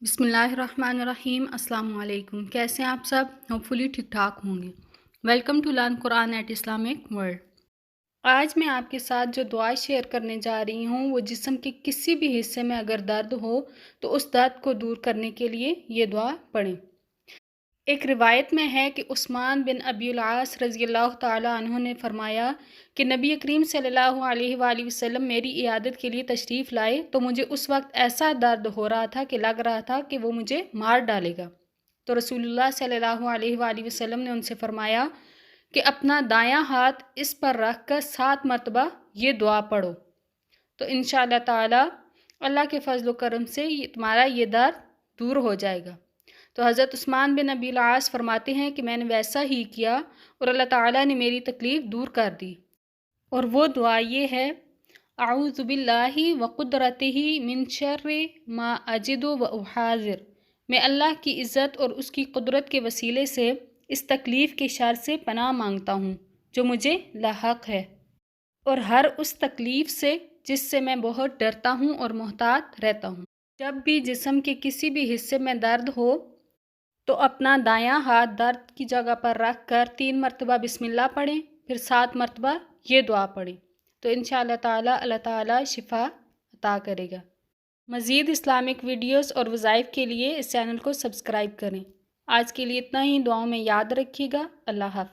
बिस्मिल्लाहिर्रहमानिर्रहीम। अस्सलाम वालेकुम। कैसे हैं आप सब? होपफुली ठीक ठाक होंगे। Welcome to learn Quran at Islamic World. आज मैं आपके साथ जो दुआ शेयर करने जा रही हूँ वो जिस्म के किसी भी हिस्से में अगर दर्द हो तो उस दर्द को दूर करने के लिए ये दुआ पढ़ें। एक रिवायत में है कि उस्मान बिन अबील आस रज़ियल्लाहु ताला अन्हु ने फरमाया कि नबी करीम सल्लल्लाहु अलैहि वसल्लम मेरी इयादत के लिए तशरीफ़ लाए तो मुझे उस वक्त ऐसा दर्द हो रहा था कि लग रहा था कि वो मुझे मार डालेगा। तो रसूलुल्लाह सल्लल्लाहु अलैहि वसल्लम ने उनसे फरमाया कि अपना दायां हाथ इस पर रख कर 7 मरतबा ये दुआ पढ़ो, तो इंशाअल्लाह ताला अल्लाह के फजल करम से तुम्हारा ये दर्द दूर हो जाएगा। तो हज़रत उस्मान बिन अबील आस फरमाते हैं कि मैंने वैसा ही किया और अल्लाह ताला ने मेरी तकलीफ़ दूर कर दी। और वो दुआ ये है, आऊज़ु बिल्लाहि व कुदरतिही मिन शर्रि मा अजिदु व उहाज़िर। मैं अल्लाह की इज़्ज़त और उसकी कुदरत के वसीले से इस तकलीफ़ के शर से पनाह मांगता हूँ जो मुझे लाहक है, और हर उस तकलीफ़ से जिससे मैं बहुत डरता हूँ और मोहतात रहता हूँ। जब भी जिस्म के किसी भी हिस्से में दर्द हो तो अपना दायां हाथ दर्द की जगह पर रख कर 3 मरतबा बिस्मिल्लाह पढ़ें, फिर 7 मरतबा ये दुआ पढ़ें, तो इंशाअल्लाह ताला अल्लाह ताला शिफा अता करेगा। मज़ीद इस्लामिक वीडियोस और वज़ाइफ के लिए इस चैनल को सब्सक्राइब करें। आज के लिए इतना ही। दुआओं में याद रखिएगा। अल्लाह हाफ़िज़।